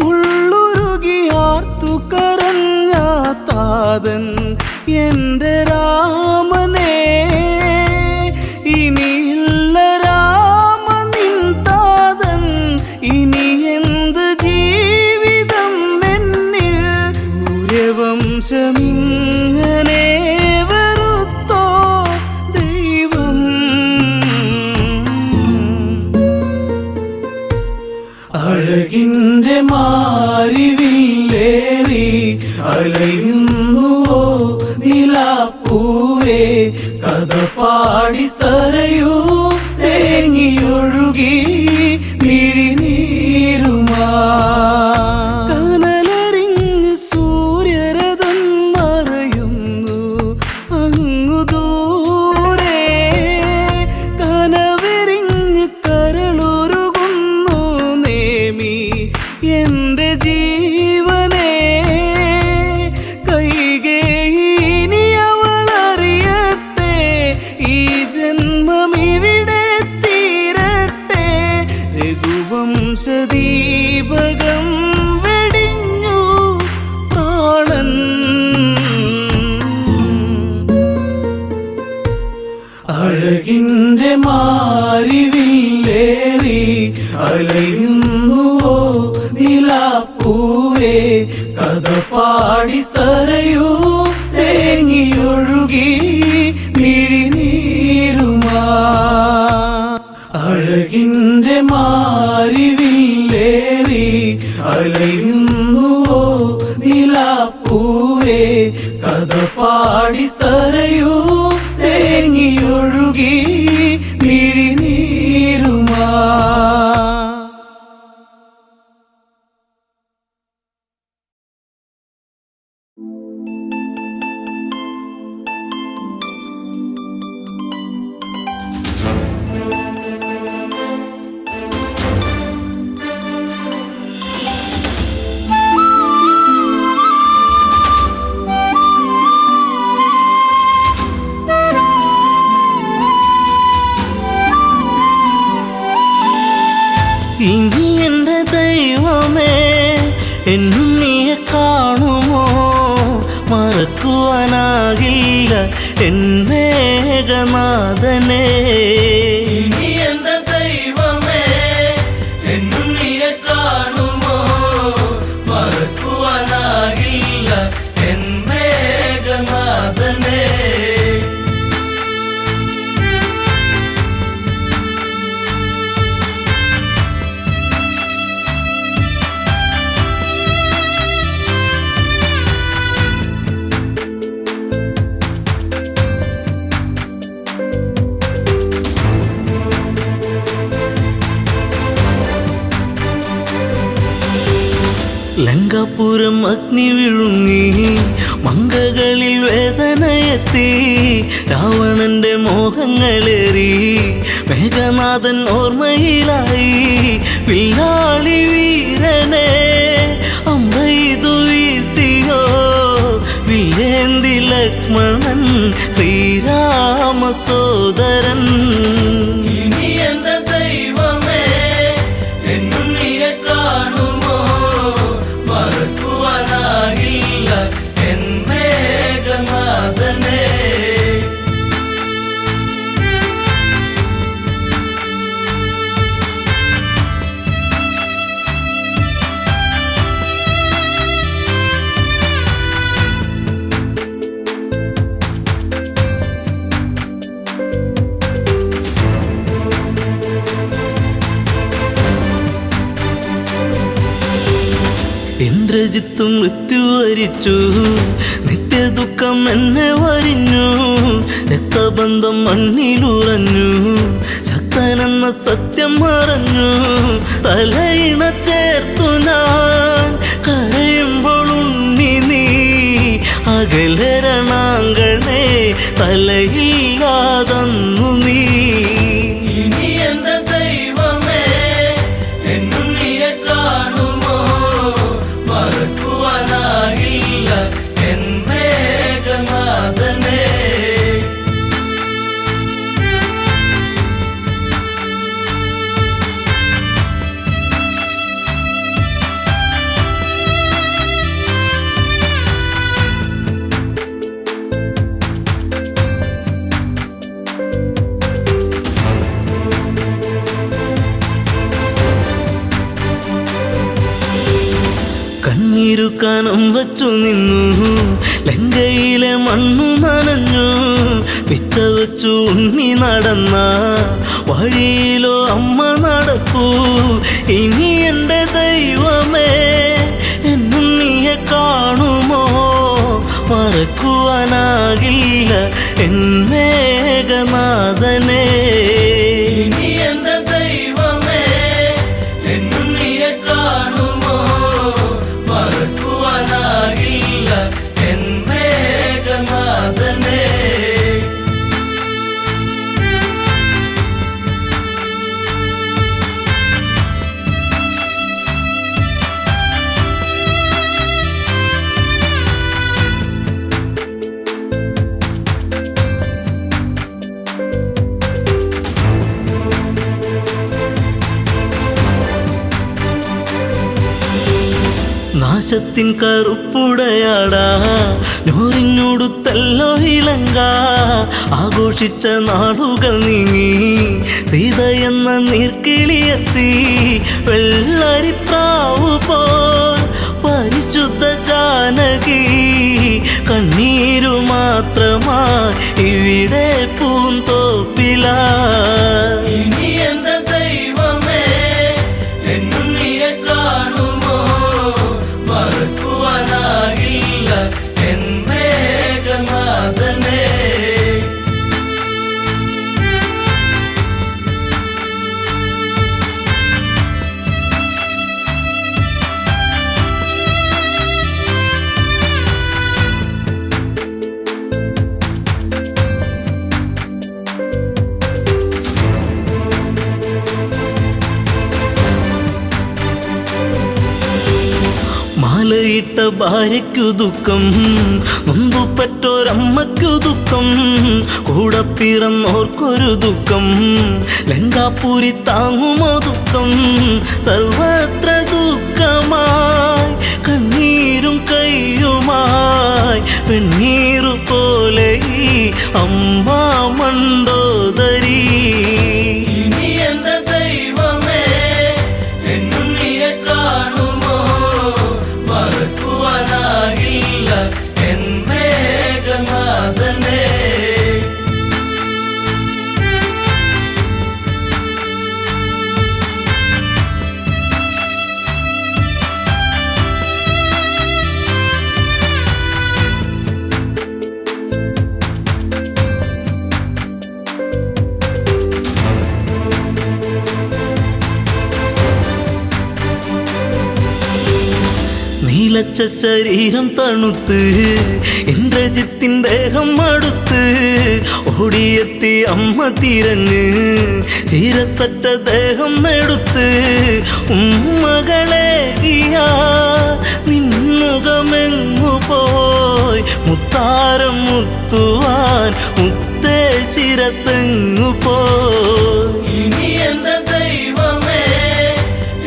S3: ഉള്ളുരുകി ആർത്തു കരഞ്ഞ താതൻ എൻ്റെ രാമനെ. ഇനിയില്ല രാമ
S2: അഴകിൻ്റെ മാരിവില്ലേറി അലയുന്നുവോ നിലാപ്പൂവേ കഥ പാടി സരയൂ തേങ്ങിയൊഴുകി മിഴിനീരുമാ
S1: കനലറിഞ്ഞ് സൂര്യരഥം മറയുന്നു അങ്ങു ദൂരെ കനവെറിഞ്ഞ് കരളുരുകുന്നു നേമി എൻ്റെ ജീവനെ കൈകേയിനി അവളറിയട്ടെ ഈ ജന്മമിവിടെ തീരട്ടെ രഘുവംശദീപകം വെടിഞ്ഞു പ്രാണൻ
S2: അഴകിൻ്റെ മാരിവില്ലേറി അലയുന്നുവോ നിലാപ്പൂവേ കഥ പാടി സരയൂ തേങ്ങിയൊഴുകി മിഴിനീരുമാ അഴകിൻ്റെ മാരിവില്ലേറി അലയുന്നുവോ നിലാപ്പൂവേ കഥ പാടി സരയൂ തേങ്ങിയൊഴുകി മിഴിനീരുമാ
S3: ഇനി എൻ്റെ ദൈവമേ എന്നുണ്ണിയെ കാണുമോ മറക്കുവാനാകില്ല എൻ മേഘനാഥനെ
S2: ഇനി എൻ്റെ ദൈവമേ എന്നുണ്ണിയെ കാണുമോ മറക്കുവാനാകില്ല എൻ മേഘനാഥനെ
S3: ലങ്കാപുരം അഗ്നി വിഴുങ്ങി മങ്കകളിൽ വേദനയെത്തി രാവണന്റെ മോഹങ്ങളേറി മേഘനാഥൻ ഓർമ്മയിലായി പിള്ളാളി വീരനെ അമ്പെയ്തു വീഴ്ത്തിയോ വില്ലേന്തി ലക്ഷ്മണൻ ശ്രീരാമ സോദരൻ
S2: ഇനി എൻ്റെ ദൈവമേ എന്നുണ്ണിയെ കാണുമോ മറക്കുവാനാകില്ല എൻ മേഘനാഥനെ
S3: ഇന്ദ്രജിത്ത് മൃത്യു വരിച്ചു നിത്യദുഃഖം എന്നെ വരിഞ്ഞു രക്തബന്ധം മണ്ണിലുറഞ്ഞു ശക്തനെന്ന സത്യം മറഞ്ഞു തലയിണ ചേർത്തു ഞാൻ കരയുമ്പോൾ ഉണ്ണി നീ അകലരണാങ്കണേ തലയില്ലാതന്നു നീ
S2: ഇനി എൻ്റെ ദൈവമേ എന്നുണ്ണിയെ കാണുമോ മറക്കുവാനാകില്ല എൻ മേഘനാഥനെ
S3: കണ്ണീരുക്കാനം വച്ചു നിന്നു ലങ്കയിലെ മണ്ണു നനഞ്ഞു പിച്ച വച്ചു ഉണ്ണി നടന്ന വഴിയിലോ അമ്മ നടപ്പൂ ഇനി എൻ്റെ
S1: എൻ മേഘനാഥനേ.
S2: ഇനി എന്റെ ദൈവമേ എന്നുണ്ണിയെ കാണുമോ മറക്കുവാനാകില്ല എൻ മേഘനാഥനേ.
S1: നാശത്തിൻ കറുപ്പുടയാടാ നൂറിനോടുത്തല്ലോ ഇളങ്ക. ആഘോഷിച്ച നാളുകൾ നീങ്ങി സീത എന്ന നീർക്കിളിയെത്തി. വെള്ളരിപ്രാവു പോൽ പരിശുദ്ധ ജാനകി കണ്ണീരു മാത്രമായി ഇവിടെ പൂന്തോപ്പില.
S2: ഇനി എന്റെ ദൈവമേ എന്നുണ്ണിയെ കാണുമോ മറക്കുവാനാകില്ല എൻ മേഘനാഥനേ.
S1: മാലയിട്ട ഭാര്യയ്ക്കു ദുഃഖം, നൊന്തുപെറ്റോരമ്മയ്ക്കു ദുഃഖം, കൂടെ പിറന്നോർക്കൊരു ദുഃഖം, ലങ്കാപുരി താങ്ങുമോ ദുഃഖം. സർവത്ര ദുഃഖമായി കണ്ണീരും കയ്യുമായി വെണ്ണീറു പോലെ ഈ അമ്മ മണ്ടോദരി.
S2: ഇനി എന്റെ ദൈവമേ എന്നുണ്ണിയെ കാണുമോ മറക്കുവാനാകില്ല എൻ മേഘനാഥനേ.
S1: നീലച്ച ശരീരം തണുത്ത് ഇന്ദ്രജിത്തിൻ ദേഹം അടുത്ത് ഓടിയെത്തി അമ്മ തിരഞ്ഞ് ചീരസറ്റ ദേഹം എടുത്ത്. ഉമ്മകളേകിയ നിന്നുകമെങ്ങു പോയി മുത്താരം മുത്തുവാൻ മുത്തേ ശിരത്തെങ്ങു പോയി.
S2: ഇനി എന്റെ ദൈവമേ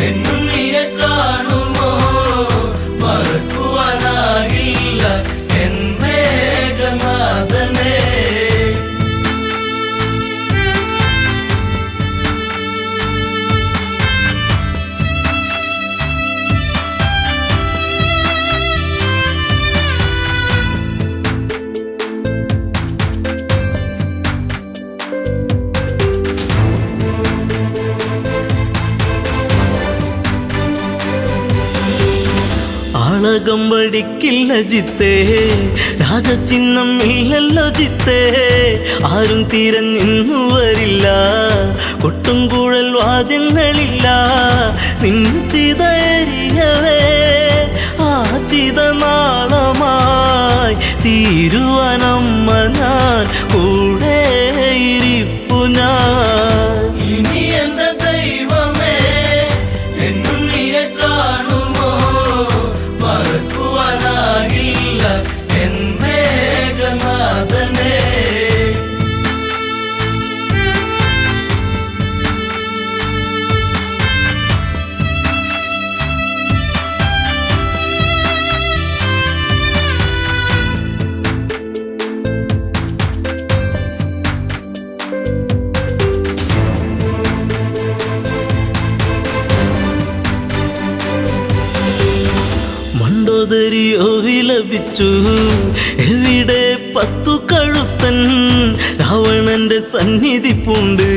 S2: എന്നുണ്ണിയെ കാണുമോ മറക്കുവാനാകില്ല എൻ മേഘനാഥനേ.
S1: ആളകം വടിക്കില്ല ജിത്തേ, രാജചിഹ്നം ഇല്ലല്ലോ ജിത്തേ. ആരും തിരഞ്ഞിന്നു വരില്ല, കൊട്ടും കുഴൽ വാദ്യങ്ങളില്ല. നിൻചിതയരിയവേ ആ ചിതനാളമായി തീരുവനമ്മ ഞാൻ കൂടെ ഇരിപ്പു ഞാൻ.
S2: ഇനി എന്റെ ദൈവമേ എന്നുണ്ണിയെ കാണുമോ മറക്കുവാനാകില്ല എൻ മേഘനാഥനേ.
S1: മണ്ടോദരിയോ വിലപിച്ചു എവിടെ പത്തു കഴുത്തൻ. രാവണന്റെ സന്നിധി പൂണ്ട്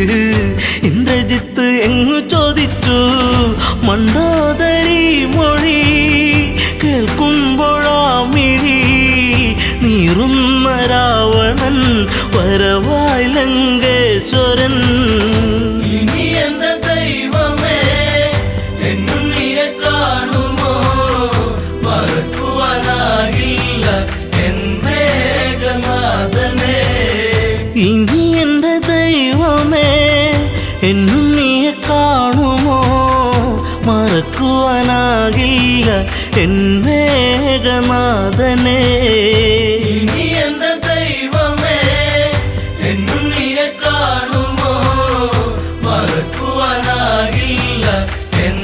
S1: ഇന്ദ്രജിത്ത് എങ്ങു ചോദിച്ചു. മണ്ടോദരി മൊഴി കേൾക്കുമ്പോഴാ മിഴി നീറുന്ന രാവണ
S2: നാഥനേ
S1: ഇനി എൻ്റെ ദൈവമേ എന്നുണ്ണിയെ കാണുമോ മറക്കുവാനാകില്ല എൻ മേഘനാഥനേ
S2: ഇനി എന്റെ ദൈവമേ എന്നുണ്ണിയെ കാണുമോ മറക്കുവാനാകില്ല എൻ